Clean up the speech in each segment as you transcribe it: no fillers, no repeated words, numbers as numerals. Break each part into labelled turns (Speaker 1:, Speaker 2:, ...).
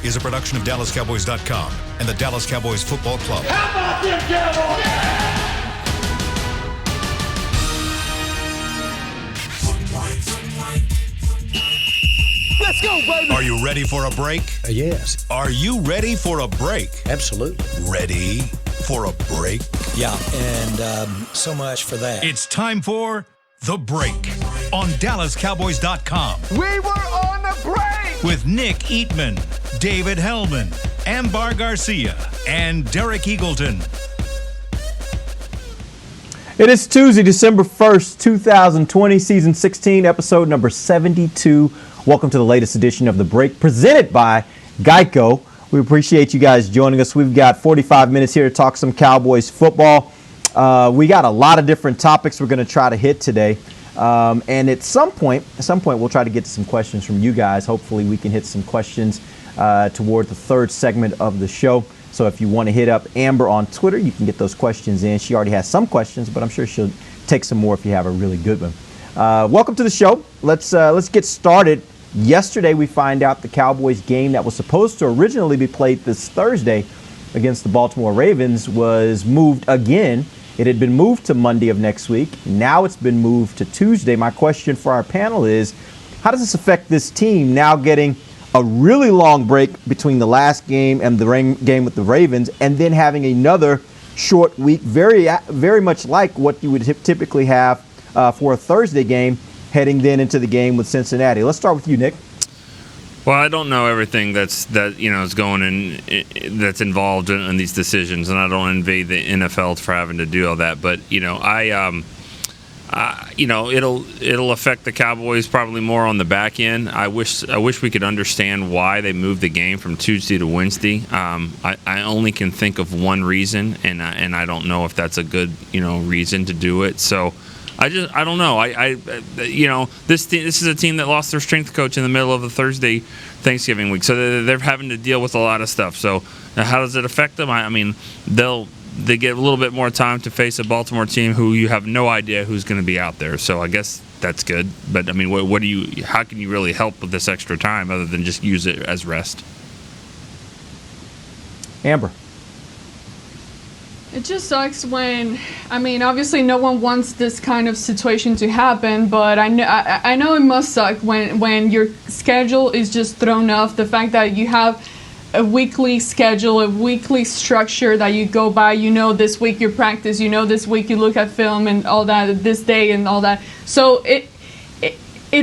Speaker 1: is a production of DallasCowboys.com and the Dallas Cowboys Football Club.
Speaker 2: How about them Cowboys?
Speaker 3: Let's go, baby!
Speaker 1: Are you ready for a break?
Speaker 3: Yes.
Speaker 1: Are you ready for a break?
Speaker 3: Absolutely.
Speaker 1: Ready for a break?
Speaker 3: Yeah, and so much for that.
Speaker 1: It's time for The Break on DallasCowboys.com.
Speaker 2: We were on the break!
Speaker 1: With Nick Eatman, David Hellman, Ambar Garcia, and Derek Eagleton.
Speaker 4: It is Tuesday, December 1st, 2020, Season 16, Episode number 72. Welcome to the latest edition of The Break, presented by Geico. We appreciate you guys joining us. We've got 45 minutes here to talk some Cowboys football. We got a lot of different topics we're going to try to hit today. And at some point, we'll try to get to some questions from you guys. Hopefully we can hit some questions toward the third segment of the show. So if you want to hit up Amber on Twitter, you can get those questions in. She already has some questions, but I'm sure she'll take some more if you have a really good one. Welcome to the show. Let's get started. Yesterday we find out the Cowboys game that was supposed to originally be played this Thursday against the Baltimore Ravens was moved again. It had been moved to Monday of next week. Now it's been moved to Tuesday. My question for our panel is, how does this affect this team now getting a really long break between the last game and the game with the Ravens, and then having another short week, very much like what you would typically have for a Thursday game, heading then into the game with Cincinnati? Let's start with you, Nick.
Speaker 5: Well, I don't know everything that's going in that's involved in these decisions, and I don't envy the NFL for having to do all that. But it'll affect the Cowboys probably more on the back end. I wish we could understand why they moved the game from Tuesday to Wednesday. I only can think of one reason, and I don't know if that's a good reason to do it. So I don't know. This is a team that lost their strength coach in the middle of the Thursday Thanksgiving week, so they're having to deal with a lot of stuff. So how does it affect them? I mean, they get a little bit more time to face a Baltimore team who you have no idea who's going to be out there. So I guess that's good. But I mean, how can you really help with this extra time other than just use it as rest?
Speaker 4: Amber.
Speaker 6: It just sucks when, obviously no one wants this kind of situation to happen, but I know it must suck when your schedule is just thrown off. The fact that you have a weekly schedule, a weekly structure that you go by, this week you practice, this week you look at film and all that, this day and all that. So it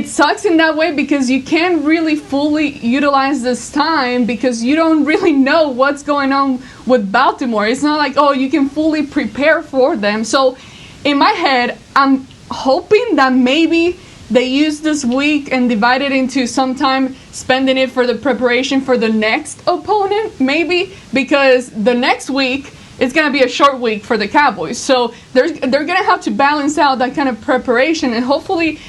Speaker 6: sucks in that way because you can't really fully utilize this time because you don't really know what's going on with Baltimore. It's not like, you can fully prepare for them. So in my head, I'm hoping that maybe they use this week and divide it into some time spending it for the preparation for the next opponent, maybe, because the next week is going to be a short week for the Cowboys. So they're going to have to balance out that kind of preparation, and hopefully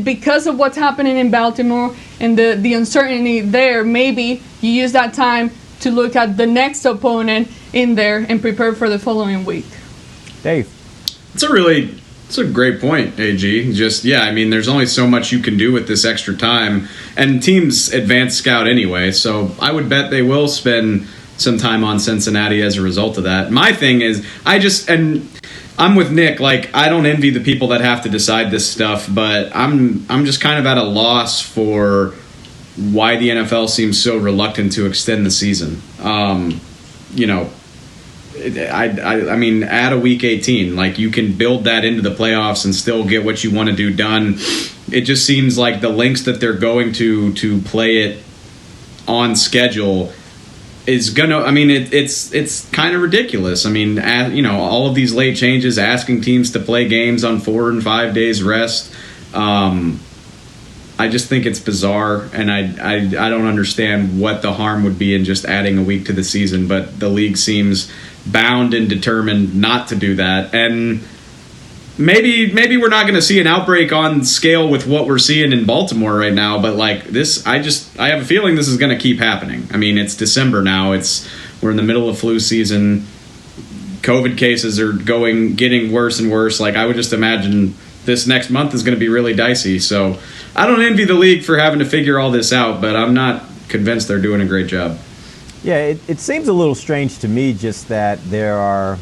Speaker 6: because of what's happening in Baltimore and the uncertainty there, maybe you use that time to look at the next opponent in there and prepare for the following week.
Speaker 4: Dave.
Speaker 7: It's a great point, AG. There's only so much you can do with this extra time, and teams advance scout anyway, so I would bet they will spend some time on Cincinnati as a result of that. My thing is, I'm with Nick. I don't envy the people that have to decide this stuff, but I'm just kind of at a loss for why the NFL seems so reluctant to extend the season. Add a week 18. You can build that into the playoffs and still get what you want to do done. It just seems like the lengths that they're going to play it on schedule is gonna. It's kind of ridiculous. All of these late changes, asking teams to play games on 4 and 5 days rest. I just think it's bizarre, and I don't understand what the harm would be in just adding a week to the season. But the league seems bound and determined not to do that, and maybe we're not going to see an outbreak on scale with what we're seeing in Baltimore right now, but this, I have a feeling this is going to keep happening. It's December now. We're in the middle of flu season. COVID cases are getting worse and worse. I would just imagine this next month is going to be really dicey. So I don't envy the league for having to figure all this out, but I'm not convinced they're doing a great job.
Speaker 4: Yeah, it seems a little strange to me just that there are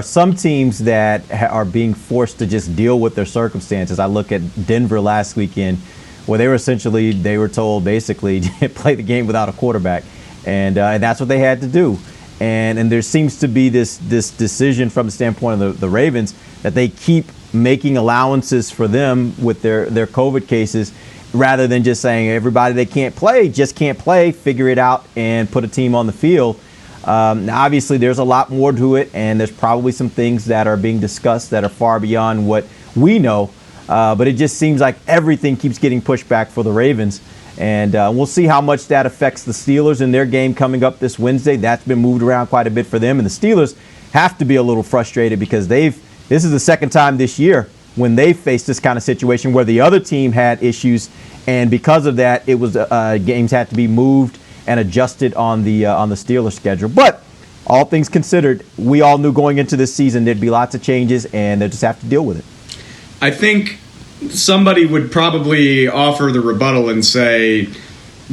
Speaker 4: some teams that are being forced to just deal with their circumstances. I look at Denver last weekend, where they were told basically play the game without a quarterback, and that's what they had to do. And there seems to be this decision from the standpoint of the Ravens that they keep making allowances for them with their COVID cases, rather than just saying everybody that can't play just can't play, figure it out and put a team on the field. Now obviously there's a lot more to it, and there's probably some things that are being discussed that are far beyond what we know. But it just seems like everything keeps getting pushed back for the Ravens. And we'll see how much that affects the Steelers in their game coming up this Wednesday. That's been moved around quite a bit for them. And the Steelers have to be a little frustrated because this is the second time this year when they faced this kind of situation where the other team had issues. And because of that, it was games had to be moved and adjusted on the Steelers schedule. But all things considered, we all knew going into this season there'd be lots of changes, and they'll just have to deal with it.
Speaker 7: I think somebody would probably offer the rebuttal and say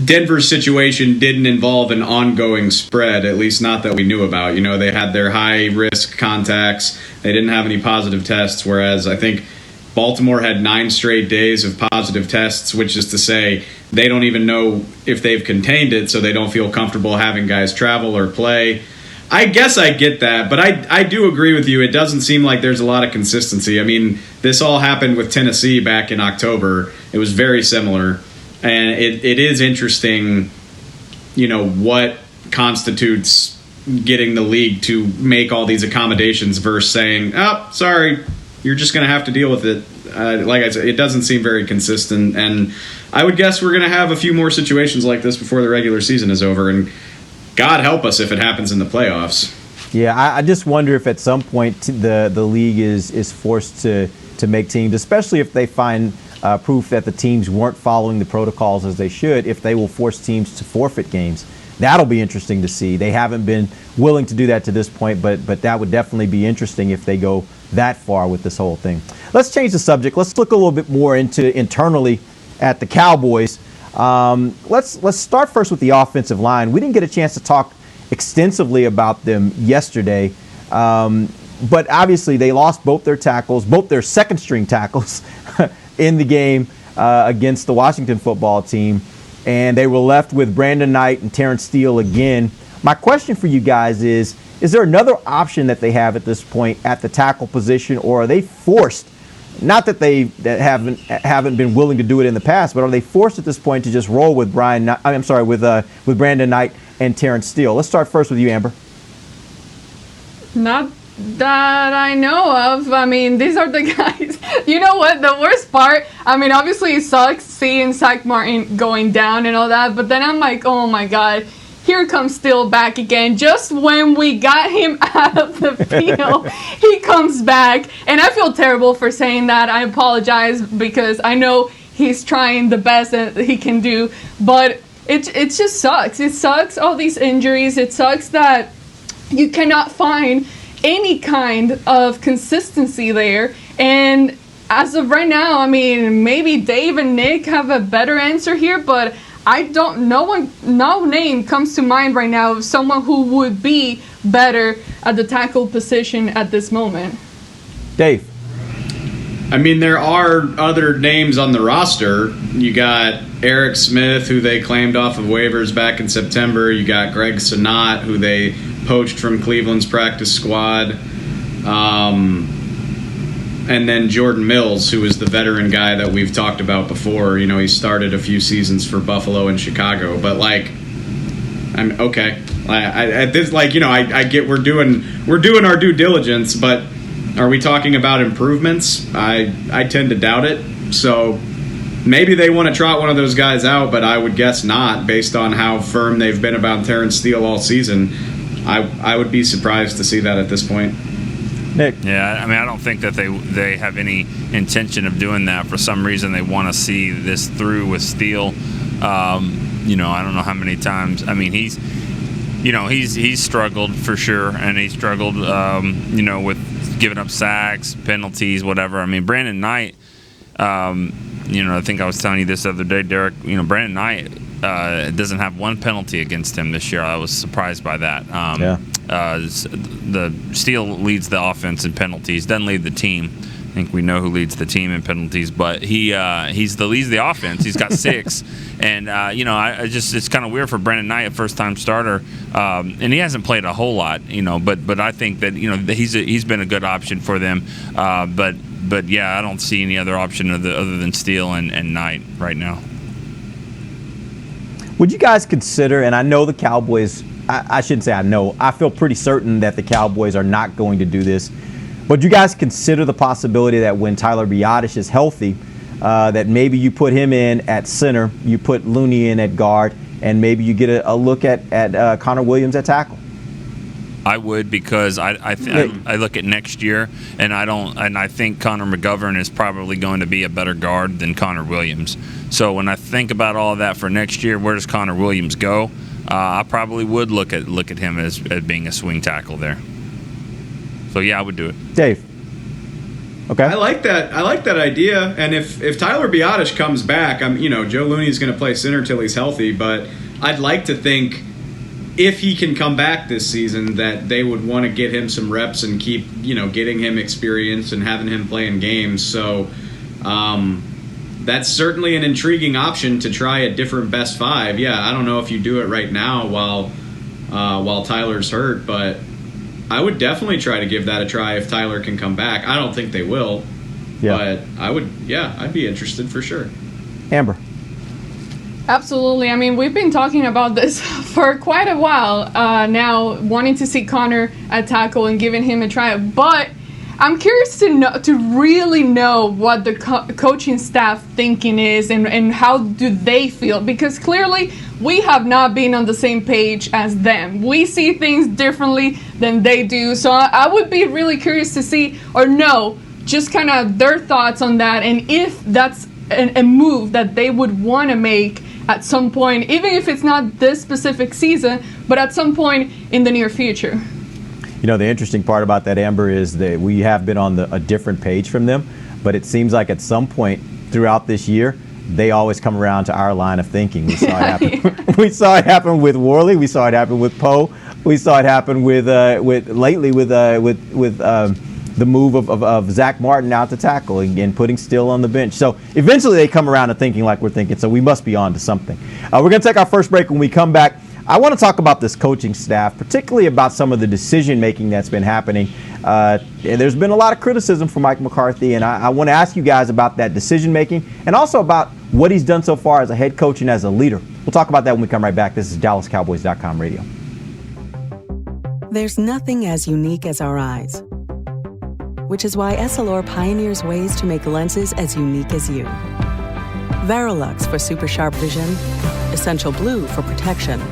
Speaker 7: Denver's situation didn't involve an ongoing spread, at least not that we knew about. You know, they had their high-risk contacts. They didn't have any positive tests, whereas I think Baltimore had 9 straight days of positive tests, which is to say they don't even know if they've contained it, so they don't feel comfortable having guys travel or play. I guess I get that, but I do agree with you. It doesn't seem like there's a lot of consistency. I mean, this all happened with Tennessee back in October. It was very similar, and it is interesting, you know, what constitutes getting the league to make all these accommodations versus saying, oh, sorry, you're just going to have to deal with it. Like I said, it doesn't seem very consistent, and I would guess we're going to have a few more situations like this before the regular season is over, and God help us if it happens in the playoffs.
Speaker 4: Yeah, I just wonder if at some point the league is forced to make teams, especially if they find proof that the teams weren't following the protocols as they should, if they will force teams to forfeit games. That'll be interesting to see. They haven't been willing to do that to this point, but that would definitely be interesting if they go that far with this whole thing. Let's change the subject. Let's look a little bit more into internally at the Cowboys. Let's start first with the offensive line. We didn't get a chance to talk extensively about them yesterday, but obviously they lost both their second-string tackles in the game against the Washington football team, and they were left with Brandon Knight and Terrence Steele again. My question for you guys is there another option that they have at this point at the tackle position, or are they forced? Not that they haven't been willing to do it in the past, but are they forced at this point to just roll with with Brandon Knight and Terrence Steele? Let's start first with you, Amber.
Speaker 6: Not that I know of. I mean, these are the guys. You know what? The worst part, I mean, obviously it sucks seeing Zach Martin going down and all that, but then I'm like, oh my God, here comes Steele back again. Just when we got him out of the field, he comes back. And I feel terrible for saying that. I apologize because I know he's trying the best that he can do, but it just sucks. It sucks, all these injuries. It sucks that you cannot find any kind of consistency there. And as of right now, I mean, maybe Dave and Nick have a better answer here, but I don't. No name comes to mind right now of someone who would be better at the tackle position at this moment.
Speaker 4: Dave.
Speaker 7: I mean, there are other names on the roster. You got Eric Smith, who they claimed off of waivers back in September. You got Greg Sonat, who they poached from Cleveland's practice squad. And then Jordan Mills, who is the veteran guy that we've talked about before. You know, he started a few seasons for Buffalo and Chicago. But, like, I'm okay. I get we're doing our due diligence, but are we talking about improvements? I tend to doubt it. So maybe they want to trot one of those guys out, but I would guess not, based on how firm they've been about Terrence Steele all season. I would be surprised to see that at this point.
Speaker 4: Nick.
Speaker 5: Yeah, I mean, I don't think that they have any intention of doing that. For some reason, they want to see this through with Steele. You know, I don't know how many times. I mean, he's struggled for sure, and he struggled, with giving up sacks, penalties, whatever. I mean, Brandon Knight. I think I was telling you this the other day, Derek. You know, Brandon Knight doesn't have one penalty against him this year. I was surprised by that. The Steele leads the offense in penalties, doesn't lead the team. I think we know who leads the team in penalties, but leads the offense. He's got 6, and it's kind of weird for Brandon Knight, a first-time starter, and he hasn't played a whole lot, But I think that he's been a good option for them. But yeah, I don't see any other option other than Steele and Knight right now.
Speaker 4: Would you guys consider? And I know the Cowboys. I shouldn't say I know. I feel pretty certain that the Cowboys are not going to do this. But you guys consider the possibility that when Tyler Biadasz is healthy, that maybe you put him in at center, you put Looney in at guard, and maybe you get a look at Connor Williams at tackle?
Speaker 5: I would, because I look at next year, and I think Connor McGovern is probably going to be a better guard than Connor Williams. So when I think about all of that for next year, where does Connor Williams go? I probably would look at him as being a swing tackle there. So yeah, I would do it.
Speaker 4: Dave. Okay.
Speaker 7: I like that idea. And if Tyler Biadasz comes back, Joe Looney's going to play center till he's healthy, but I'd like to think if he can come back this season that they would want to get him some reps and keep, getting him experience and having him play in games. So that's certainly an intriguing option to try a different best 5. Yeah, I don't know if you do it right now while Tyler's hurt, but I would definitely try to give that a try if Tyler can come back. I don't think they will, but I'd be interested for sure.
Speaker 4: Amber.
Speaker 6: Absolutely. I mean, we've been talking about this for quite a while now, wanting to see Connor at tackle and giving him a try. But I'm curious to really know what the coaching staff thinking is and how do they feel, because clearly we have not been on the same page as them. We see things differently than they do. So I would be really curious to see or know just kind of their thoughts on that, and if that's a move that they would want to make at some point, even if it's not this specific season, but at some point in the near future.
Speaker 4: The interesting part about that, Amber, is that we have been on a different page from them, but it seems like at some point throughout this year, they always come around to our line of thinking. We saw it happen. We saw it happen with Worley. We saw it happen with Poe. We saw it happen with the move of Zach Martin out to tackle and putting Steele on the bench. So eventually they come around to thinking like we're thinking. So we must be on to something. We're going to take our first break. When we come back, I want to talk about this coaching staff, particularly about some of the decision making that's been happening. There's been a lot of criticism from Mike McCarthy, and I want to ask you guys about that decision making and also about what he's done so far as a head coach and as a leader. We'll talk about that when we come right back. This is DallasCowboys.com radio.
Speaker 8: There's nothing as unique as our eyes, which is why Essilor pioneers ways to make lenses as unique as you. Verilux for super sharp vision, Essential Blue for protection,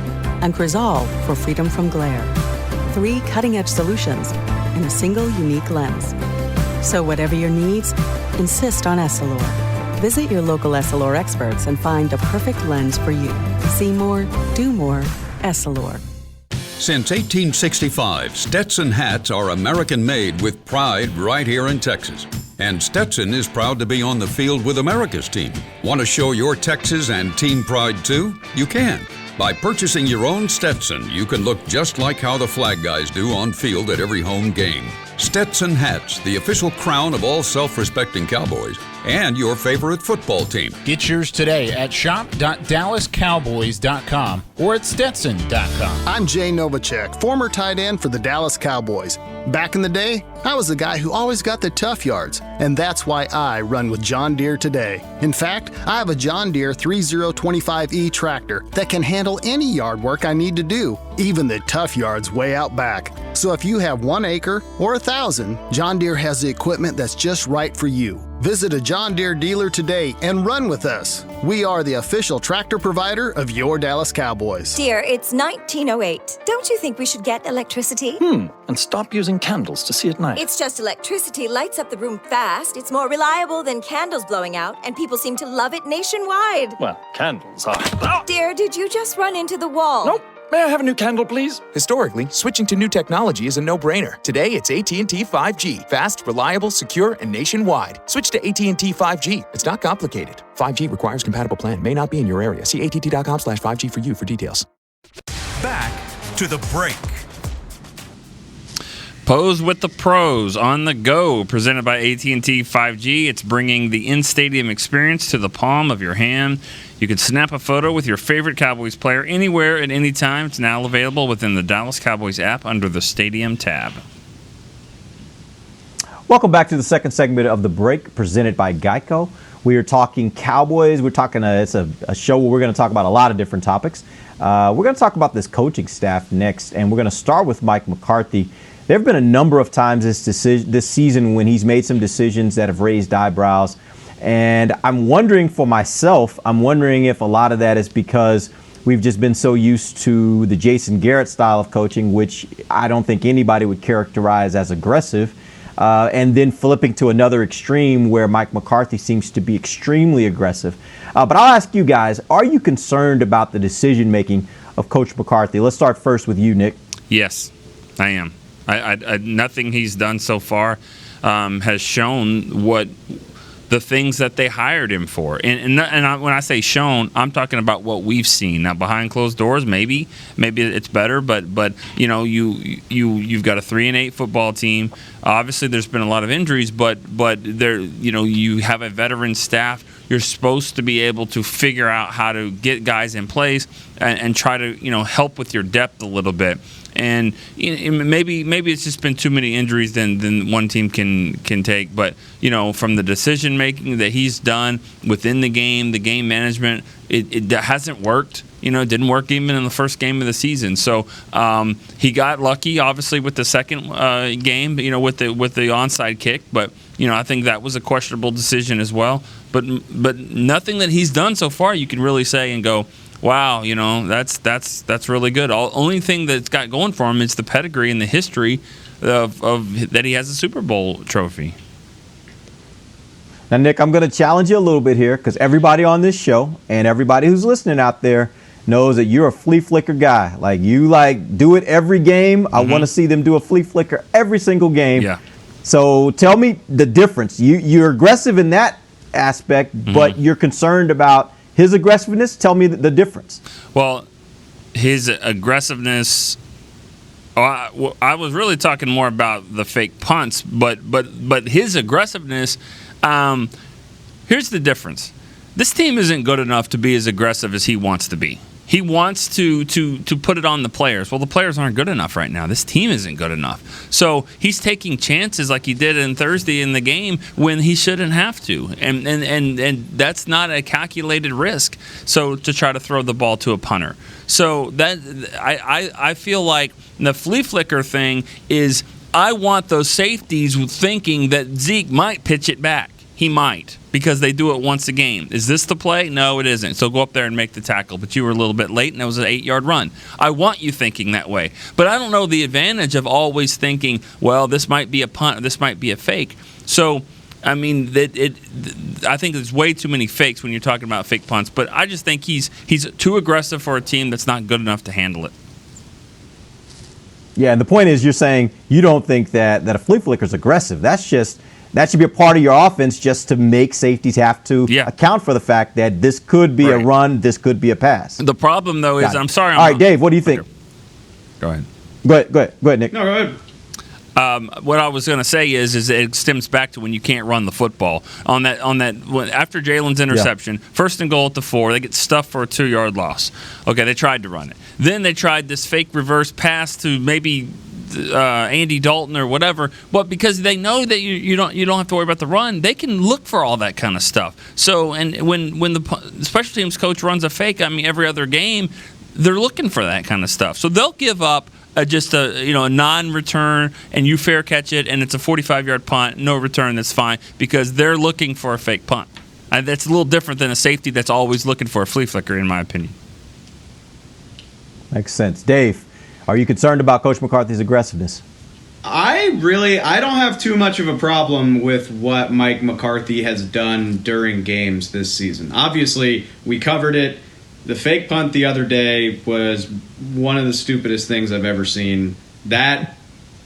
Speaker 8: and Crizal for freedom from glare. 3 cutting-edge solutions in a single unique lens. So whatever your needs, insist on Essilor. Visit your local Essilor experts and find the perfect lens for you. See more, do more, Essilor.
Speaker 9: Since 1865, Stetson hats are American-made with pride right here in Texas. And Stetson is proud to be on the field with America's team. Want to show your Texas and team pride too? You can. By purchasing your own Stetson, you can look just like how the flag guys do on field at every home game. Stetson hats, the official crown of all self-respecting Cowboys, and your favorite football team.
Speaker 10: Get yours today at shop.dallascowboys.com or at stetson.com.
Speaker 11: I'm Jay Novacek, former tight end for the Dallas Cowboys. Back in the day, I was the guy who always got the tough yards, and that's why I run with John Deere today. In fact, I have a John Deere 3025E tractor that can handle any yard work I need to do, even the tough yards way out back. So if you have 1 acre or 1,000, John Deere has the equipment that's just right for you. Visit a John Deere dealer today and run with us. We are the official tractor provider of your Dallas Cowboys.
Speaker 12: Dear, it's 1908. Don't you think we should get electricity?
Speaker 3: And stop using candles to see at night.
Speaker 12: It's just electricity lights up the room fast. It's more reliable than candles blowing out, and people seem to love it nationwide.
Speaker 3: Well, candles are...
Speaker 12: Dear, did you just run into the wall?
Speaker 3: Nope.
Speaker 13: May I have a new candle, please?
Speaker 14: Historically, switching to new technology is a no-brainer. Today, it's AT&T 5G. Fast, reliable, secure, and nationwide. Switch to AT&T 5G. It's not complicated. 5G requires compatible plan. May not be in your area. See att.com/5G for you for details.
Speaker 1: Back to the break.
Speaker 5: Pose with the Pros on the go, presented by AT&T 5G. It's bringing the in-stadium experience to the palm of your hand. You can snap a photo with your favorite Cowboys player anywhere at any time. It's now available within the Dallas Cowboys app under the Stadium tab.
Speaker 4: Welcome back to the second segment of the break, presented by Geico. We are talking Cowboys. We're talking. It's a show where we're going to talk about a lot of different topics. We're going to talk about this coaching staff next, and we're going to start with Mike McCarthy. There have been a number of times this season when he's made some decisions that have raised eyebrows. And I'm wondering for myself, if a lot of that is because we've just been so used to the Jason Garrett style of coaching, which I don't think anybody would characterize as aggressive, and then flipping to another extreme where Mike McCarthy seems to be extremely aggressive. But I'll ask you guys, are you concerned about the decision-making of Coach McCarthy? Let's start first with you, Nick.
Speaker 5: Yes, I am. Nothing he's done so far has shown what the things that they hired him for. And when I say shown, I'm talking about what we've seen. Now, behind closed doors, maybe it's better, but you know, you've got a 3-8 football team. Obviously, there's been a lot of injuries, but there, you know, you have a veteran staff. You're supposed to be able to figure out how to get guys in place and try to, you know, help with your depth a little bit. And maybe it's just been too many injuries than one team can take. But, you know, from the decision making that he's done within the game management, it hasn't worked. You know, it didn't work even in the first game of the season. So he got lucky, obviously, with the second game, you know, with the onside kick. But, you know, I think that was a questionable decision as well. But nothing that he's done so far you can really say and go, wow, you know, that's really good. Only thing that's got going for him is the pedigree and the history of that he has a Super Bowl trophy.
Speaker 4: Now, Nick, I'm going to challenge you a little bit here because everybody on this show and everybody who's listening out there knows that you're a flea flicker guy. Like, you do it every game. I want to see them do a flea flicker every single game.
Speaker 5: Yeah.
Speaker 4: So tell me the difference. You're aggressive in that aspect, but you're concerned about his aggressiveness. Tell me the difference.
Speaker 5: Well, his aggressiveness, I was really talking more about the fake punts, but his aggressiveness, here's the difference. This team isn't good enough to be as aggressive as he wants to be. He wants to put it on the players. Well, the players aren't good enough right now. This team isn't good enough. So he's taking chances like he did on Thursday in the game when he shouldn't have to. And that's not a calculated risk. So to try to throw the ball to a punter. So that I feel like the flea flicker thing is I want those safeties thinking that Zeke might pitch it back. He might, because they do it once a game. Is this the play? No, it isn't. So go up there and make the tackle. But you were a little bit late, and it was an 8-yard run. I want you thinking that way. But I don't know the advantage of always thinking, well, this might be a punt, or this might be a fake. So, I mean, I think there's way too many fakes when you're talking about fake punts. But I just think he's too aggressive for a team that's not good enough to handle it.
Speaker 4: Yeah, and the point is you're saying you don't think that a flea flicker is aggressive. That should be a part of your offense just to make safeties have to account for the fact that this could be a run, this could be a pass.
Speaker 5: The problem, though, is I'm sorry.
Speaker 4: All right, Dave, what do you think?
Speaker 5: Go ahead.
Speaker 4: Go ahead, Nick.
Speaker 7: No, go ahead.
Speaker 5: What I was going to say is it stems back to when you can't run the football. On that after Jalen's interception, first and goal at the 4, they get stuffed for a 2-yard loss. Okay, they tried to run it. Then they tried this fake reverse pass to maybe Andy Dalton or whatever, but because they know that you don't have to worry about the run, they can look for all that kind of stuff. So, and when the special teams coach runs a fake, I mean, every other game, they're looking for that kind of stuff. So they'll give up just a non-return, and you fair catch it, and it's a 45-yard punt, no return, that's fine, because they're looking for a fake punt. That's a little different than a safety that's always looking for a flea flicker, in my opinion.
Speaker 4: Makes sense. Dave, are you concerned about Coach McCarthy's aggressiveness?
Speaker 7: I don't have too much of a problem with what Mike McCarthy has done during games this season. Obviously, we covered it. The fake punt the other day was one of the stupidest things I've ever seen. That's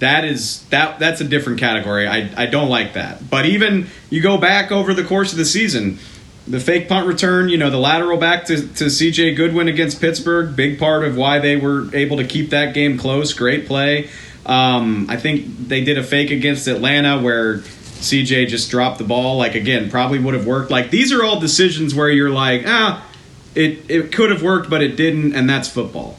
Speaker 7: a different category. I don't like that. But even you go back over the course of the season, the fake punt return, the lateral back to CJ Goodwin against Pittsburgh, big part of why they were able to keep that game close. Great play. I think they did a fake against Atlanta where CJ just dropped the ball. Like, again, probably would have worked. Like, these are all decisions where you're like, it could have worked, but it didn't, and that's football.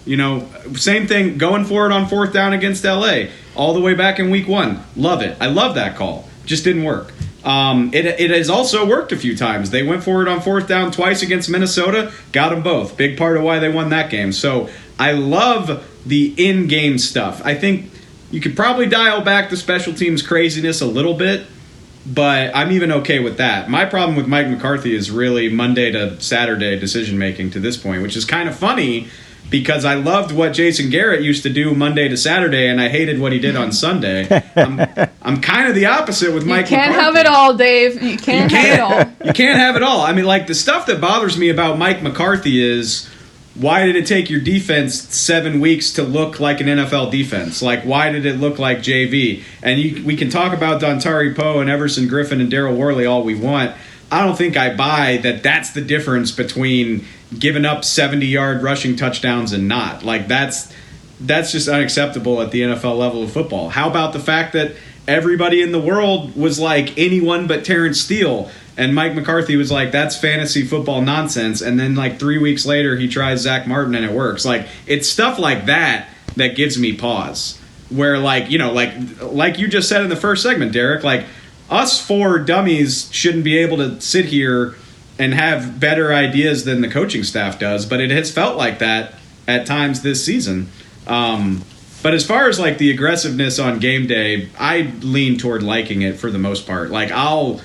Speaker 7: Same thing going for it on 4th down against LA all the way back in week 1. Love it. I love that call. Just didn't work. It has also worked a few times. They went for it on 4th down twice against Minnesota, got them both. Big part of why they won that game. So I love the in-game stuff. I think you could probably dial back the special teams craziness a little bit, but I'm even okay with that. My problem with Mike McCarthy is really Monday to Saturday decision-making to this point, which is kind of funny because I loved what Jason Garrett used to do Monday to Saturday, and I hated what he did on Sunday. I'm kind of the opposite with Mike McCarthy.
Speaker 6: You can't have it all, Dave. You can't have it all.
Speaker 7: You can't have it all. I mean, like, the stuff that bothers me about Mike McCarthy is, why did it take your defense 7 weeks to look like an NFL defense? Like, why did it look like JV? And we can talk about Dontari Poe and Everson Griffin and Daryl Worley all we want. I don't think I buy that that's the difference between giving up 70-yard rushing touchdowns and not. Like, that's just unacceptable at the NFL level of football. How about the fact that everybody in the world was like anyone but Terrence Steele, and Mike McCarthy was like, that's fantasy football nonsense, and then like 3 weeks later he tries Zach Martin and it works. Like, it's stuff like that that gives me pause. Where, like, like you just said in the first segment, Derek, like, us 4 dummies shouldn't be able to sit here and have better ideas than the coaching staff does, but it has felt like that at times this season. But as far as like the aggressiveness on game day, I lean toward liking it for the most part. Like, I'll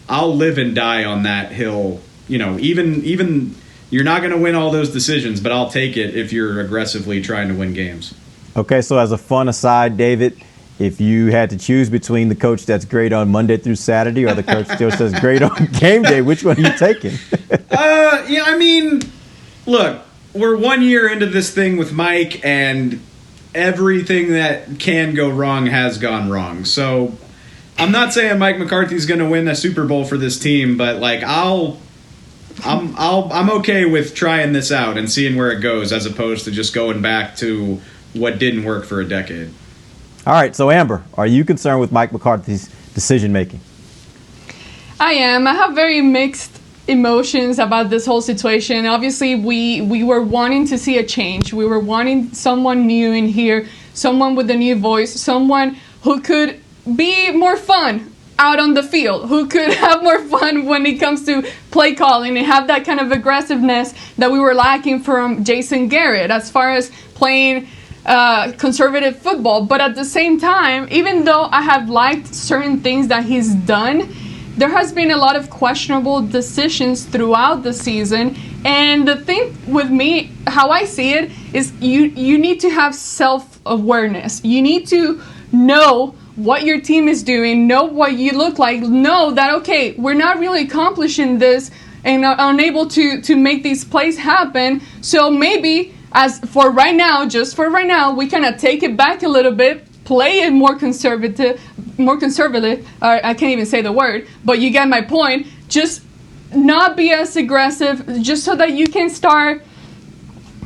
Speaker 7: live and die on that hill. Even you're not going to win all those decisions, but I'll take it if you're aggressively trying to win games.
Speaker 4: Okay, so as a fun aside, David, if you had to choose between the coach that's great on Monday through Saturday or the coach still says great on game day, which one are you taking?
Speaker 7: Yeah, I mean, look, we're 1 year into this thing with Mike, and everything that can go wrong has gone wrong. So I'm not saying Mike McCarthy's going to win a Super Bowl for this team, but like I'm okay with trying this out and seeing where it goes, as opposed to just going back to what didn't work for a decade.
Speaker 4: All right, so Amber, are you concerned with Mike McCarthy's decision-making?
Speaker 6: I am. I have very mixed emotions about this whole situation. Obviously, we were wanting to see a change. We were wanting someone new in here, someone with a new voice, someone who could be more fun out on the field, who could have more fun when it comes to play calling and have that kind of aggressiveness that we were lacking from Jason Garrett as far as playing conservative football. But at the same time, even though I have liked certain things that he's done, there has been a lot of questionable decisions throughout the season. And the thing with me, how I see it, is you need to have self-awareness. You need to know what your team is doing, know what you look like, know that, okay, we're not really accomplishing this and are unable to make these plays happen. So maybe, just for right now, we kind of take it back a little bit, play it more conservative. I can't even say the word, but you get my point. Just not be as aggressive, just so that you can start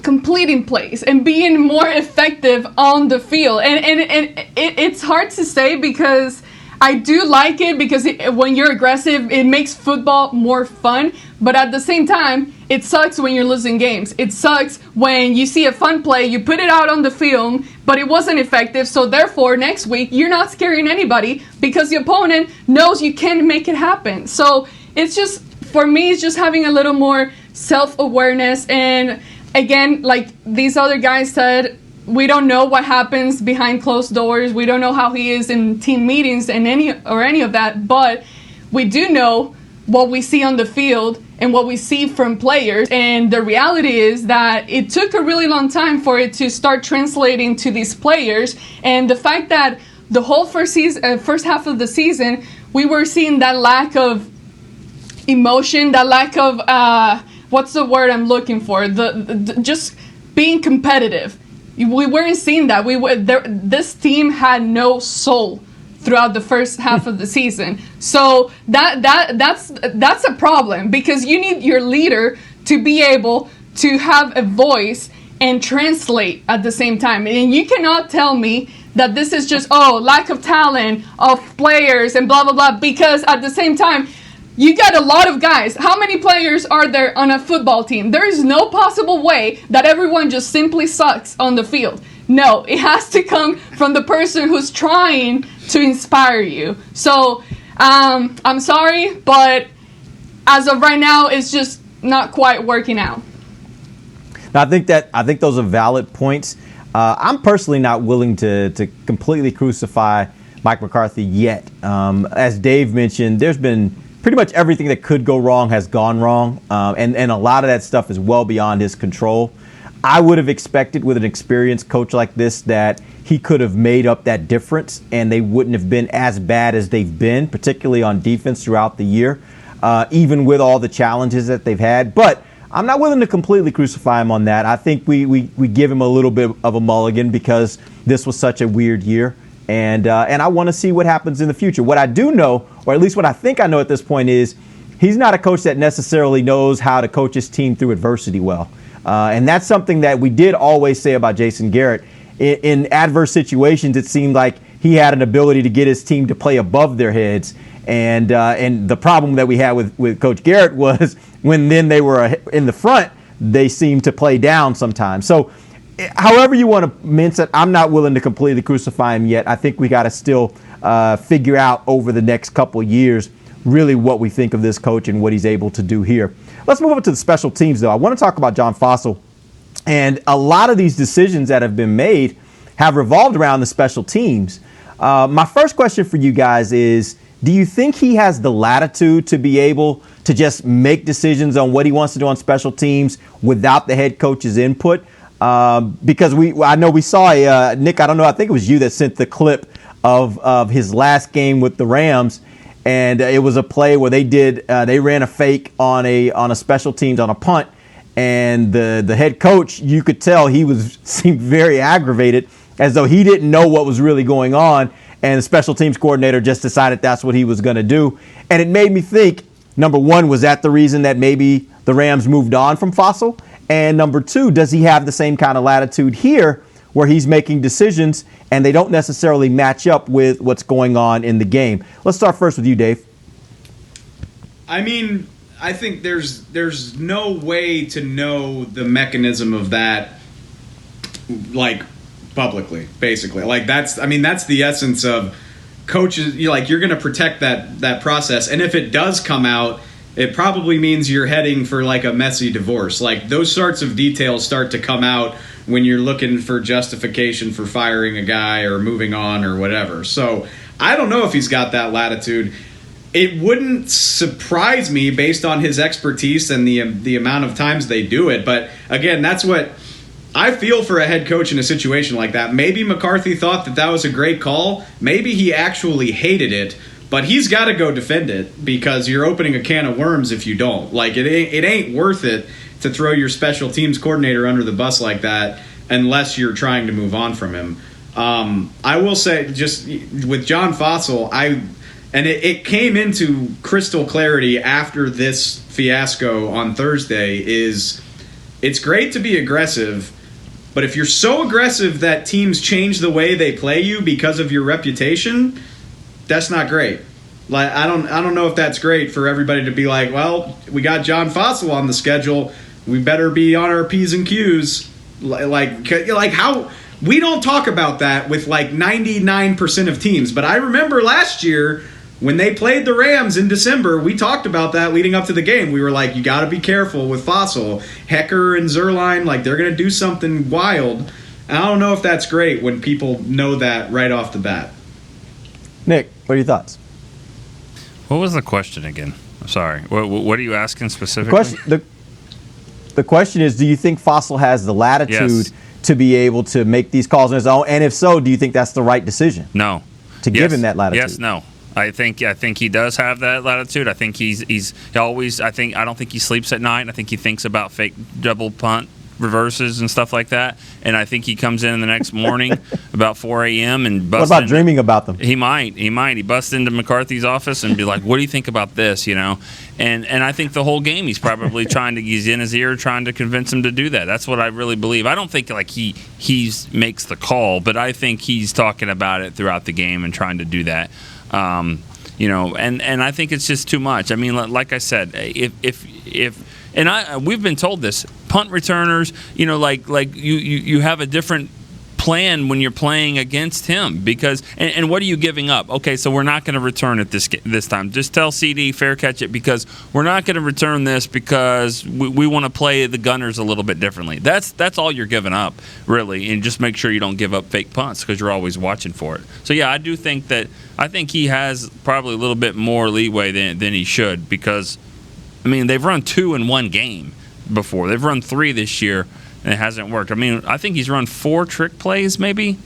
Speaker 6: completing plays and being more effective on the field. And it's hard to say because I do like it, because when you're aggressive, it makes football more fun. But at the same time, it sucks when you're losing games. It sucks when you see a fun play, you put it out on the film, but it wasn't effective. So therefore, next week, you're not scaring anybody because the opponent knows you can't make it happen. So it's just, for me, it's just having a little more self-awareness. And again, like these other guys said, we don't know what happens behind closed doors. We don't know how he is in team meetings and any of that. But we do know what we see on the field and what we see from players. And the reality is that it took a really long time for it to start translating to these players. And the fact that the whole first half of the season, we were seeing that lack of emotion, that lack of what's the word I'm looking for? The just being competitive. We weren't seeing that. This team had no soul throughout the first half of the season. So that's a problem, because you need your leader to be able to have a voice and translate at the same time. And you cannot tell me that this is just, lack of talent of players and blah, blah, blah, because at the same time, you got a lot of guys. How many players are there on a football team? There is no possible way that everyone just simply sucks on the field. No, it has to come from the person who's trying to inspire you. So, I'm sorry, but as of right now, it's just not quite working out.
Speaker 4: I think those are valid points. I'm personally not willing to completely crucify Mike McCarthy yet. As Dave mentioned, there's been pretty much everything that could go wrong has gone wrong, and a lot of that stuff is well beyond his control. I would have expected with an experienced coach like this that he could have made up that difference and they wouldn't have been as bad as they've been, particularly on defense throughout the year, even with all the challenges that they've had. But I'm not willing to completely crucify him on that. I think we give him a little bit of a mulligan because this was such a weird year. And I want to see what happens in the future. What I do know, or at least what I think I know at this point, is he's not a coach that necessarily knows how to coach his team through adversity well. And that's something that we did always say about Jason Garrett. In adverse situations, it seemed like he had an ability to get his team to play above their heads. And the problem that we had with Coach Garrett was when then they were in the front, they seemed to play down sometimes. So however you want to mince it, I'm not willing to completely crucify him yet. I think we got to still figure out over the next couple years really what we think of this coach and what he's able to do here. Let's move over to the special teams, though. I want to talk about John Fossil. And a lot of these decisions that have been made have revolved around the special teams. My first question for you guys is, do you think he has the latitude to be able to just make decisions on what he wants to do on special teams without the head coach's input? Because I know we saw Nick, I don't know, I think it was you that sent the clip of his last game with the Rams. And it was a play where they ran a fake on a special teams on a punt, and the head coach, you could tell seemed very aggravated, as though he didn't know what was really going on, and the special teams coordinator just decided that's what he was going to do. And it made me think, number one, was that the reason that maybe the Rams moved on from Fossil? And number two, does he have the same kind of latitude here where he's making decisions and they don't necessarily match up with what's going on in the game? Let's start first with you, Dave.
Speaker 7: I mean, I think there's no way to know the mechanism of that, like, publicly, basically. Like, that's the essence of coaches. You're going to protect that process. And if it does come out, it probably means you're heading for like a messy divorce. Like, those sorts of details start to come out when you're looking for justification for firing a guy or moving on or whatever. So I don't know if he's got that latitude. It wouldn't surprise me based on his expertise and the amount of times they do it. But again, that's what I feel for a head coach in a situation like that. Maybe McCarthy thought that was a great call. Maybe he actually hated it. But he's got to go defend it, because you're opening a can of worms if you don't. Like, it ain't worth it to throw your special teams coordinator under the bus like that unless you're trying to move on from him. I will say, just with John Fossil, it came into crystal clarity after this fiasco on Thursday, it's great to be aggressive, but if you're so aggressive that teams change the way they play you because of your reputation, that's not great. Like, I don't know if that's great for everybody to be like, well, we got John Fossil on the schedule, we better be on our P's and Q's. Like how we don't talk about that with like 99% of teams. But I remember last year when they played the Rams in December, we talked about that leading up to the game. We were like, you got to be careful with Fossil. Hecker and Zerline, like, they're going to do something wild. And I don't know if that's great when people know that right off the bat.
Speaker 4: Nick, what are your thoughts?
Speaker 5: What was the question again? I'm sorry. What are you asking specifically?
Speaker 4: The question is, do you think Fossil has the latitude to be able to make these calls on his own? And if so, do you think that's the right decision?
Speaker 5: No.
Speaker 4: To give him that latitude?
Speaker 5: Yes, no. I think he does have that latitude. I think he always. I don't think he sleeps at night. I think he thinks about fake double punt reverses and stuff like that. And I think he comes in the next morning about 4 a.m. and busts.
Speaker 4: What about dreaming about them?
Speaker 5: He might. He busts into McCarthy's office and be like, "What do you think about this?" You know. And I think the whole game he's probably he's in his ear trying to convince him to do that. That's what I really believe. I don't think like he makes the call, but I think he's talking about it throughout the game and trying to do that. You know, and I think it's just too much. I mean, like I said, if we've been told this, punt returners, you know, like you have a different plan when you're playing against him because and what are you giving up? Okay, so we're not going to return it this time. Just tell CD fair catch it because we're not going to return this because we want to play the gunners a little bit differently. That's all you're giving up really, and just make sure you don't give up fake punts because you're always watching for it. So yeah, I think he has probably a little bit more leeway than he should because I mean they've run 2 in one game before. They've run 3 this year. And it hasn't worked. I mean, I think he's run 4 trick plays, maybe.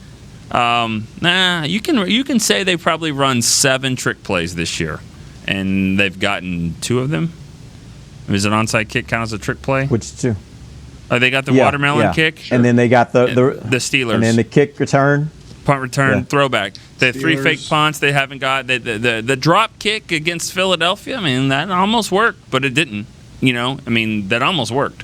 Speaker 5: You can say they probably run 7 trick plays this year, and they've gotten 2 of them. Is an onside kick count as a trick play?
Speaker 4: Which 2?
Speaker 5: Oh, they got the watermelon kick,
Speaker 4: and then they got the
Speaker 5: Steelers,
Speaker 4: and then the kick return,
Speaker 5: punt return, throwback. They have 3 fake punts. They haven't got the drop kick against Philadelphia. I mean, that almost worked, but it didn't. You know, I mean, that almost worked,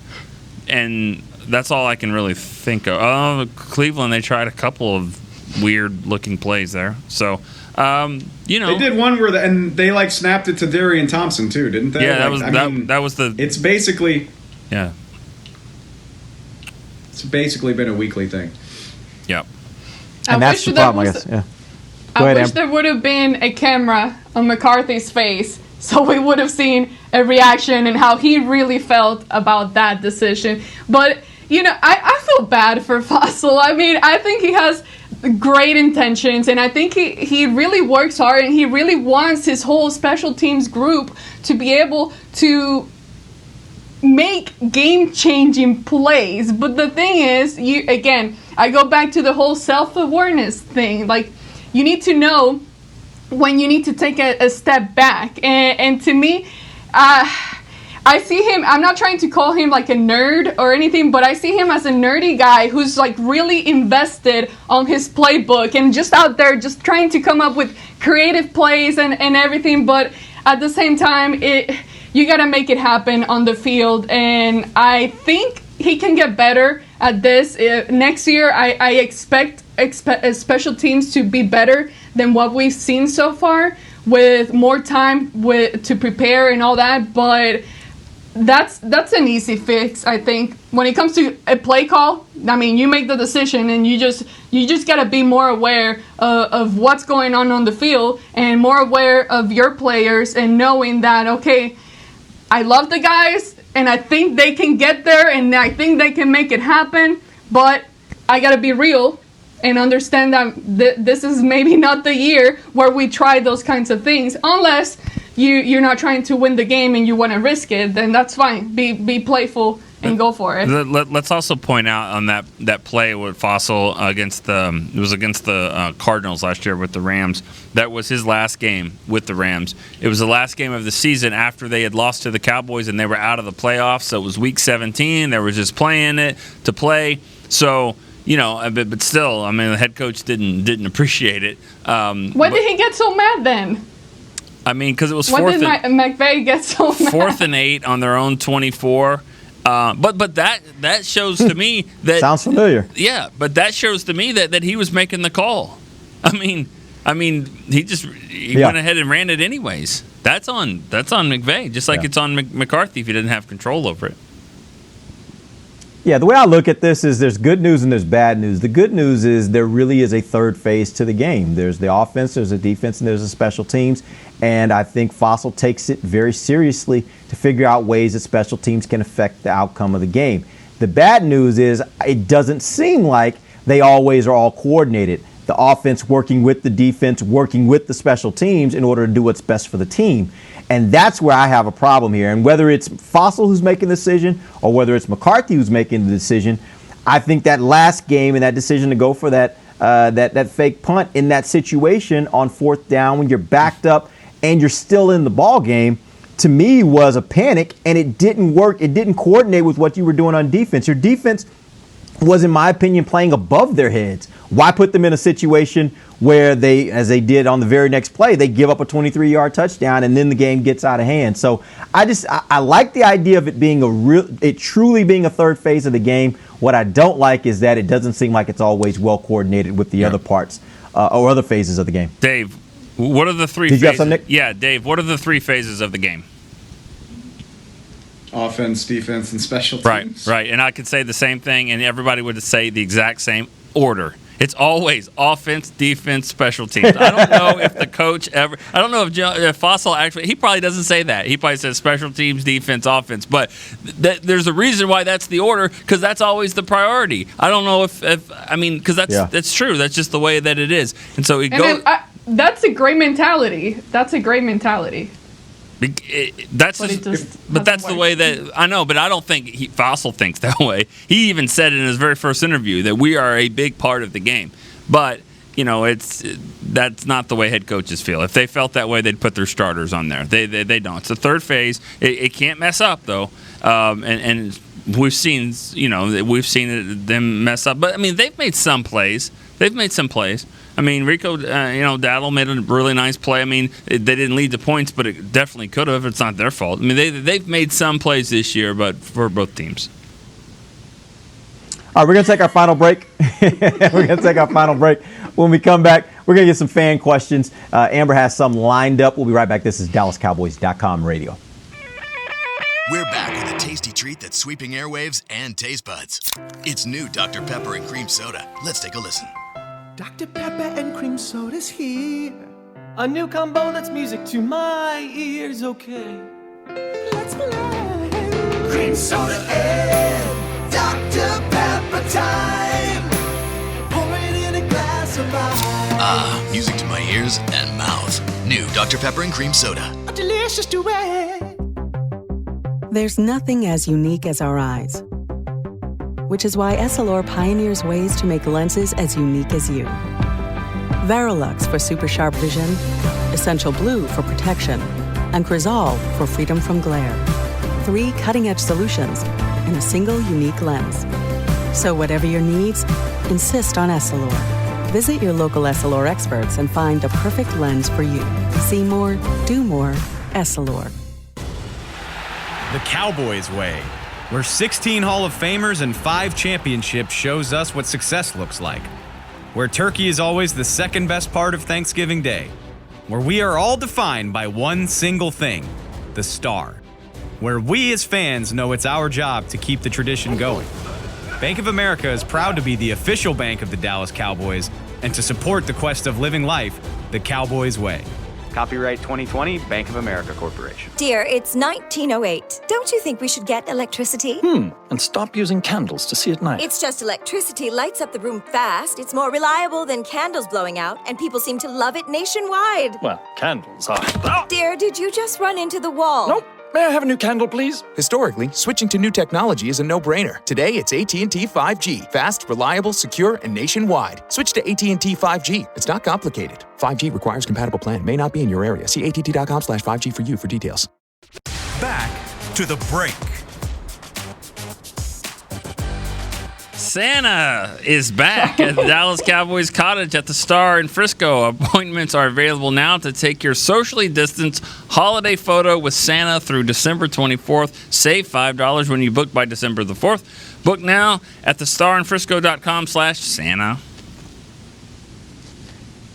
Speaker 5: and that's all I can really think of. Cleveland, they tried a couple of weird-looking plays there. So, you know,
Speaker 7: they did one where they like snapped it to Darian Thompson too, didn't they?
Speaker 5: Yeah,
Speaker 7: that
Speaker 5: was the.
Speaker 7: It's basically.
Speaker 5: Yeah.
Speaker 7: It's basically been a weekly thing.
Speaker 5: Yep.
Speaker 4: And that's the problem, I guess. Yeah.
Speaker 6: I wish there would have been a camera on McCarthy's face so we would have seen a reaction and how he really felt about that decision. But, you know, I feel bad for Fossil. I mean, I think he has great intentions, and I think he really works hard, and he really wants his whole special teams group to be able to make game-changing plays. But the thing is, I go back to the whole self-awareness thing. Like, you need to know when you need to take a step back. And to me, I see him, I'm not trying to call him like a nerd or anything, but I see him as a nerdy guy who's like really invested on his playbook and just out there just trying to come up with creative plays and everything. But at the same time, you got to make it happen on the field. And I think he can get better at this. Next year, I expect special teams to be better than what we've seen so far, with more time to prepare and all that. But that's an easy fix, I think. When it comes to a play call, I mean, you make the decision, and you just got to be more aware of what's going on the field, and more aware of your players, and knowing that, okay, I love the guys, and I think they can get there, and I think they can make it happen, but I got to be real and understand that this is maybe not the year where we try those kinds of things. Unless you're not trying to win the game and you want to risk it, then that's fine. Be playful and go for it.
Speaker 5: Let's also point out on that play with Fossil against the Cardinals last year with the Rams. That was his last game with the Rams. It was the last game of the season after they had lost to the Cowboys and they were out of the playoffs. So it was Week 17. They were just playing it to play. So, you know, but still, I mean, the head coach didn't appreciate it.
Speaker 6: Why did he get so mad then?
Speaker 5: I mean, because it was
Speaker 6: When did McVay get so mad?
Speaker 5: 4th and 8 on their own 24. But that shows to me that
Speaker 4: sounds familiar.
Speaker 5: Yeah, but that shows to me that he was making the call. I mean, he went ahead and ran it anyways. That's on McVay, just like it's on McCarthy if he didn't have control over it.
Speaker 4: Yeah, the way I look at this is there's good news and there's bad news. The good news is there really is a third phase to the game. There's the offense, there's the defense, and there's the special teams. And I think Fossil takes it very seriously to figure out ways that special teams can affect the outcome of the game. The bad news is it doesn't seem like they always are all coordinated. The offense working with the defense, working with the special teams in order to do what's best for the team. And that's where I have a problem here. And whether it's Fossil who's making the decision or whether it's McCarthy who's making the decision, I think that last game and that decision to go for that that fake punt in that situation on fourth down when you're backed up and you're still in the ball game, to me was a panic, and it didn't work. It didn't coordinate with what you were doing on defense. Your defense was, in my opinion, playing above their heads. Why put them in a situation where they, as they did on the very next play, they give up a 23-yard touchdown and then the game gets out of hand? So I like the idea of it being it truly being a third phase of the game. What I don't like is that it doesn't seem like it's always well coordinated with the other parts or other phases of the game.
Speaker 5: Dave, what are the three
Speaker 4: phases?
Speaker 5: You have some, Nick? Yeah, Dave, what are the three phases of the game?
Speaker 7: Offense, defense, and special teams.
Speaker 5: Right. And I could say the same thing, and everybody would say the exact same order. It's always offense, defense, special teams. I don't know if the coach ever. I don't know if Fossil actually. He probably doesn't say that. He probably says special teams, defense, offense. But there's a reason why that's the order, because that's always the priority. I don't know if I mean, because that's true. That's just the way that it is. And so
Speaker 6: that's a great mentality. That's a great mentality.
Speaker 5: That's the way that I know, but I don't think Fossil thinks that way. He even said in his very first interview that we are a big part of the game. But that's not the way head coaches feel. If they felt that way, they'd put their starters on there. They don't. It's a third phase. It can't mess up though, and we've seen them mess up. But I mean, they've made some plays. I mean, Rico, Daddle made a really nice play. I mean, they didn't lead to points, but it definitely could have. It's not their fault. I mean, they've made some plays this year, but for both teams.
Speaker 4: All right, we're going to take our final break. When we come back, we're going to get some fan questions. Amber has some lined up. We'll be right back. This is DallasCowboys.com radio.
Speaker 13: We're back with a tasty treat that's sweeping airwaves and taste buds. It's new Dr. Pepper and Cream Soda. Let's take a listen.
Speaker 15: Dr. Pepper and Cream Soda's here. A new combo that's music to my ears, okay. Let's play. Cream Soda and Dr. Pepper time. Pour it in a glass of ice.
Speaker 13: Music to my ears and mouth. New Dr. Pepper and Cream Soda.
Speaker 15: A delicious duet.
Speaker 8: There's nothing as unique as our eyes, which is why Essilor pioneers ways to make lenses as unique as you. Verilux for super sharp vision, Essential Blue for protection, and Crizal for freedom from glare. 3 cutting-edge solutions in a single unique lens. So whatever your needs, insist on Essilor. Visit your local Essilor experts and find the perfect lens for you. See more, do more, Essilor.
Speaker 16: The Cowboys way, where 16 Hall of Famers and 5 championships shows us what success looks like. Where turkey is always the second best part of Thanksgiving Day. Where we are all defined by one single thing, the star. Where we as fans know it's our job to keep the tradition going. Bank of America is proud to be the official bank of the Dallas Cowboys and to support the quest of living life the Cowboys way.
Speaker 17: Copyright 2020, Bank of America Corporation.
Speaker 12: Dear, it's 1908. Don't you think we should get electricity?
Speaker 3: And stop using candles to see at night.
Speaker 12: It's just electricity lights up the room fast. It's more reliable than candles blowing out, and people seem to love it nationwide.
Speaker 3: Well, candles are...
Speaker 12: Dear, did you just run into the wall?
Speaker 3: Nope. May I have a new candle, please?
Speaker 14: Historically, switching to new technology is a no-brainer. Today, it's AT&T 5G. Fast, reliable, secure, and nationwide. Switch to AT&T 5G. It's not complicated. 5G requires compatible plan. May not be in your area. See att.com/5G for you for details.
Speaker 1: Back to the break.
Speaker 5: Santa is back at the Dallas Cowboys Cottage at the Star in Frisco. Appointments are available now to take your socially distanced holiday photo with Santa through December 24th. Save $5 when you book by December the 4th. Book now at thestarinfrisco.com/Santa.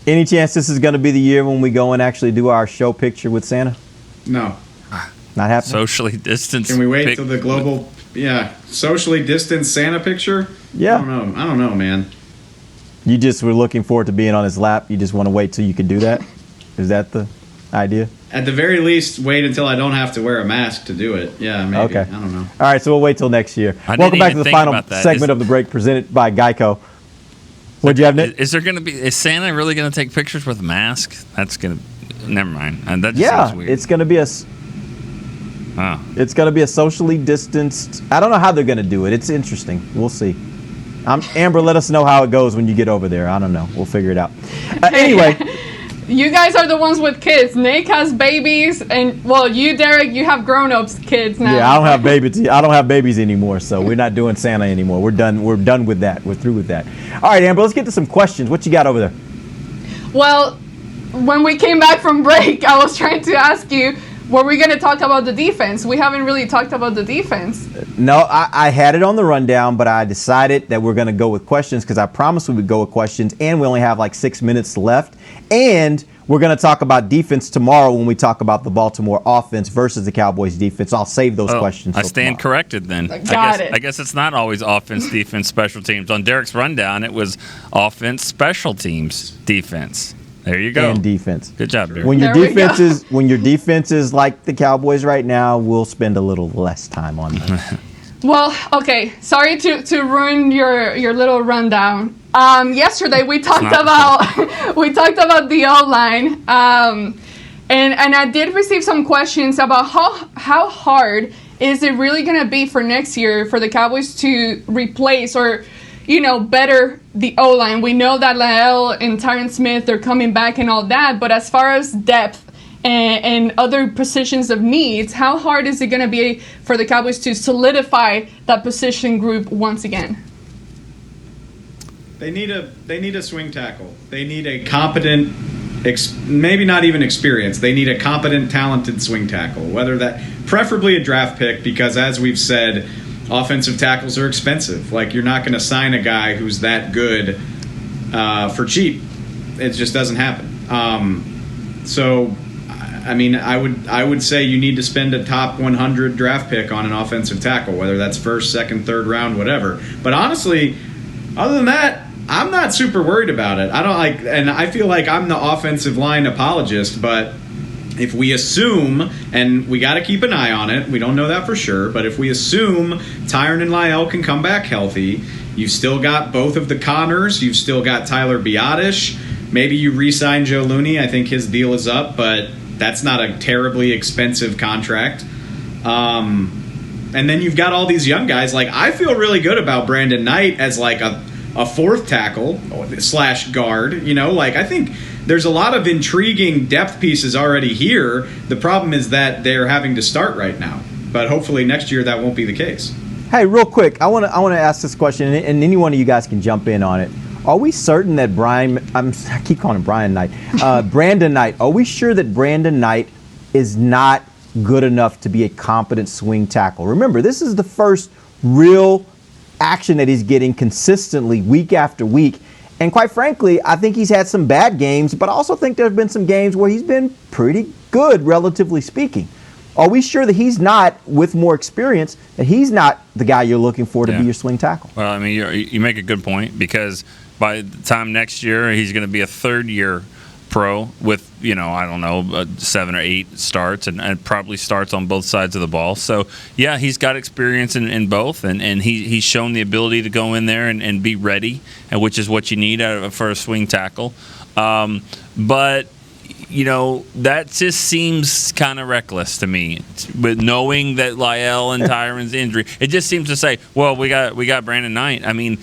Speaker 4: Any chance this is going to be the year when we go and actually do our show picture with Santa?
Speaker 7: No.
Speaker 4: Not happening?
Speaker 5: Socially distanced.
Speaker 7: Can we wait till the global... socially distanced Santa picture?
Speaker 4: Yeah.
Speaker 7: I don't know, man.
Speaker 4: You just were looking forward to being on his lap. You just want to wait till you can do that? Is that the idea?
Speaker 7: At the very least, wait until I don't have to wear a mask to do it. Yeah, maybe.
Speaker 4: Okay.
Speaker 7: I don't know.
Speaker 4: All right, so we'll wait till next year. Welcome back to the final segment of the break presented by Geico. What'd you have, Nick?
Speaker 5: Is Santa really going to take pictures with a mask? That's going to... Never mind. That just seems weird.
Speaker 4: It's going to be It's going to be a socially distanced... I don't know how they're going to do it. It's interesting. We'll see. Amber, let us know how it goes when you get over there. I don't know. We'll figure it out. Anyway.
Speaker 6: You guys are the ones with kids. Nick has babies, and you, Derek, you have grown-ups kids now.
Speaker 4: Yeah, I don't have babies anymore, so we're not doing Santa anymore. We're done with that. We're through with that. All right, Amber, let's get to some questions. What you got over there?
Speaker 6: Well, when we came back from break, I was trying to ask you, were we going to talk about the defense? We haven't really talked about the defense.
Speaker 4: No, I had it on the rundown, but I decided that we're going to go with questions because I promised we would go with questions, and we only have like 6 minutes left. And we're going to talk about defense tomorrow when we talk about the Baltimore offense versus the Cowboys defense. I'll save those questions.
Speaker 5: I stand corrected then. I guess it's not always offense, defense, special teams. On Derek's rundown, it was offense, special teams, defense. There you go.
Speaker 4: And defense.
Speaker 5: Good job, Derek.
Speaker 4: When your defense is like the Cowboys right now, we'll spend a little less time on that.
Speaker 6: Well, okay. Sorry to ruin your little rundown. Yesterday we talked about the O-line, and I did receive some questions about how hard is it really going to be for next year for the Cowboys to replace or better the O-line. We know that Lael and Tyron Smith are coming back and all that, but as far as depth and other positions of needs, how hard is it going to be for the Cowboys to solidify that position group once again?
Speaker 7: They need a swing tackle. They need a competent, maybe not even experienced. They need a competent, talented swing tackle. Whether that, preferably a draft pick, because as we've said, offensive tackles are expensive. Like, you're not going to sign a guy who's that good for cheap. It just doesn't happen. So, I mean, I would say you need to spend a top 100 draft pick on an offensive tackle, whether that's first, second, third round, whatever. But honestly, other than that, I'm not super worried about it. And I feel like I'm the offensive line apologist, but if we assume, and we got to keep an eye on it, we don't know that for sure, but if we assume Tyron and Lael can come back healthy, you've still got both of the Connors, you've still got Tyler Biadasz, maybe you re-sign Joe Looney. I think his deal is up, but that's not a terribly expensive contract. And then you've got all these young guys. Like, I feel really good about Brandon Knight as like a fourth tackle / guard. I think there's a lot of intriguing depth pieces already here. The problem is that they're having to start right now. But hopefully next year that won't be the case.
Speaker 4: Hey, real quick, I want to ask this question, and any one of you guys can jump in on it. Are we certain that I keep calling him Brian Knight, Brandon Knight, are we sure that Brandon Knight is not good enough to be a competent swing tackle? Remember, this is the first real action that he's getting consistently week after week. And quite frankly, I think he's had some bad games, but I also think there have been some games where he's been pretty good, relatively speaking. Are we sure that he's not, with more experience, that he's not the guy you're looking for to be your swing tackle?
Speaker 5: Well, I mean, you make a good point, because by the time next year, he's going to be a third-year pro with, 7 or 8 starts and probably starts on both sides of the ball. So, yeah, he's got experience in both, and he's shown the ability to go in there and be ready, which is what you need for a swing tackle. But that just seems kind of reckless to me. But knowing that Lael and Tyron's injury, it just seems to say, well, we got Brandon Knight. I mean,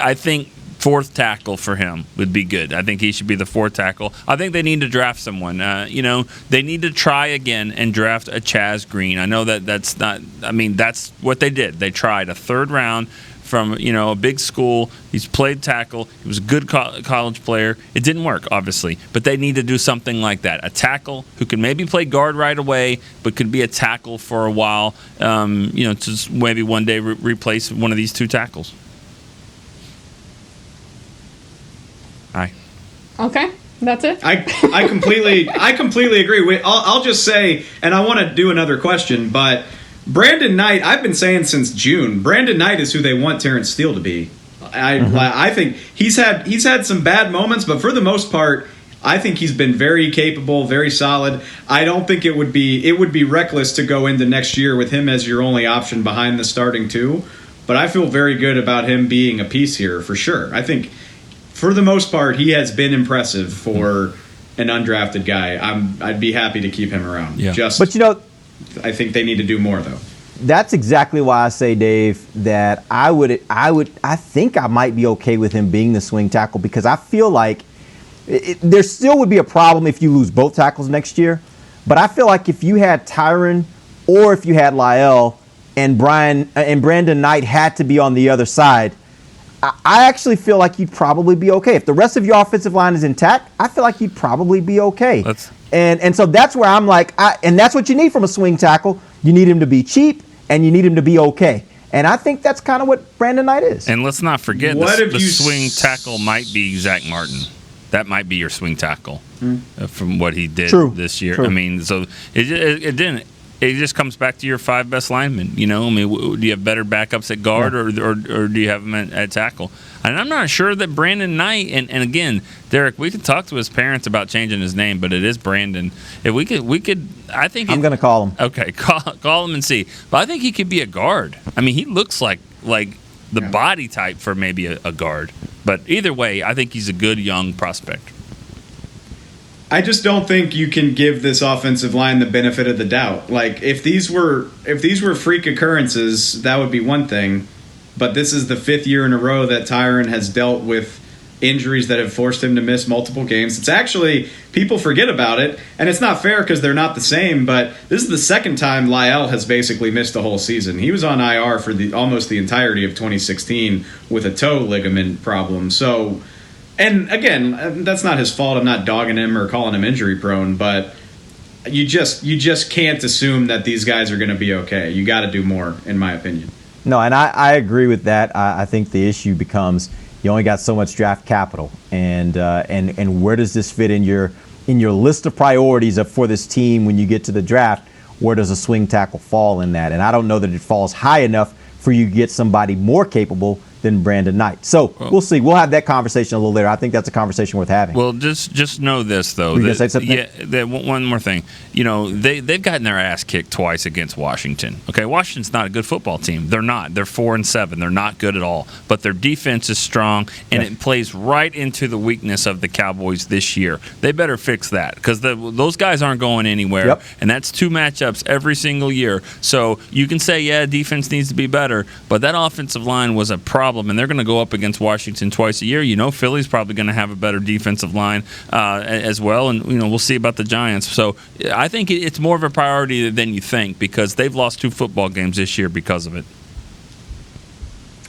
Speaker 5: I think fourth tackle for him would be good. I think he should be the fourth tackle. I think they need to draft someone. They need to try again and draft a Chaz Green. I know that's not. I mean, that's what they did. They tried a third round from a big school. He's played tackle. He was a good college player. It didn't work, obviously, but they need to do something like that. A tackle who can maybe play guard right away, but could be a tackle for a while. To maybe one day replace one of these two tackles. Hi.
Speaker 6: Okay, that's it.
Speaker 7: I completely agree. I'll just say, and I want to do another question, but Brandon Knight, I've been saying since June, Brandon Knight is who they want Terrence Steele to be. I think he's had some bad moments, but for the most part, I think he's been very capable, very solid. I don't think it would be reckless to go into next year with him as your only option behind the starting two. But I feel very good about him being a piece here for sure. I think for the most part, he has been impressive for an undrafted guy. I'd be happy to keep him around.
Speaker 5: Yeah.
Speaker 4: But
Speaker 7: I think they need to do more, though.
Speaker 4: that's exactly why I say, Dave, that I think I might be okay with him being the swing tackle, because I feel like there still would be a problem if you lose both tackles next year. But I feel like if you had Tyron or if you had Lyle and Brandon Knight had to be on the other side, I actually feel like you'd probably be okay. If the rest of your offensive line is intact, I feel like you'd probably be okay. And so that's where I'm like, and that's what you need from a swing tackle. You need him to be cheap, and you need him to be okay. And I think that's kind of what Brandon Knight is.
Speaker 5: And let's not forget, the swing tackle might be Zach Martin. That might be your swing tackle from what he did this year.
Speaker 4: True.
Speaker 5: I mean, so it didn't. It just comes back to your 5 best linemen. You know, I mean, do you have better backups at guard or do you have them at tackle? And I'm not sure that Brandon Knight, and again, Derek, we could talk to his parents about changing his name, but it is Brandon. If we could, I think
Speaker 4: I'm going to call him.
Speaker 5: Okay, call him and see. But I think he could be a guard. I mean, he looks like the body type for maybe a guard. But either way, I think he's a good young prospect.
Speaker 7: I just don't think you can give this offensive line the benefit of the doubt. Like, if these were freak occurrences, that would be one thing. But this is the 5th year in a row that Tyron has dealt with injuries that have forced him to miss multiple games. It's actually, people forget about it, and it's not fair because they're not the same, but this is the second time Lyle has basically missed the whole season. He was on IR for almost the entirety of 2016 with a toe ligament problem. So, and again, that's not his fault. I'm not dogging him or calling him injury prone, but you just can't assume that these guys are going to be okay. You got to do more, in my opinion.
Speaker 4: No, and I agree with that. I think the issue becomes you only got so much draft capital, and where does this fit in your list of priorities for this team when you get to the draft? Where does a swing tackle fall in that? And I don't know that it falls high enough for you to get somebody more capable than Brandon Knight. So we'll see. We'll have that conversation a little later. I think that's a conversation worth having.
Speaker 5: Well, just know this, though.
Speaker 4: Were you gonna say something?
Speaker 5: Yeah, one more thing. You know, they've gotten their ass kicked twice against Washington. Okay, Washington's not a good football team. They're not. They're 4-7. They're not good at all. But their defense is strong, and it plays right into the weakness of the Cowboys this year. They better fix that because those guys aren't going anywhere, and that's 2 matchups every single year. So you can say, yeah, defense needs to be better, but that offensive line was a problem, and they're going to go up against Washington twice a year. You know, Philly's probably going to have a better defensive line as well, and we'll see about the Giants. So I think it's more of a priority than you think because they've lost 2 football games this year because of it.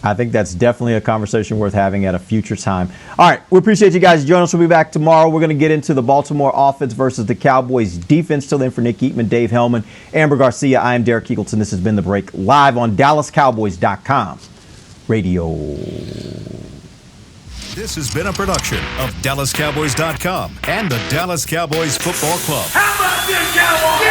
Speaker 4: I think that's definitely a conversation worth having at a future time. All right, we appreciate you guys joining us. We'll be back tomorrow. We're going to get into the Baltimore offense versus the Cowboys defense. Till then, for Nick Eatman, Dave Hellman, Amber Garcia, I am Derek Eagleton. This has been The Break, live on DallasCowboys.com radio.
Speaker 1: This has been a production of DallasCowboys.com and the Dallas Cowboys Football Club.
Speaker 2: How about this, Cowboys?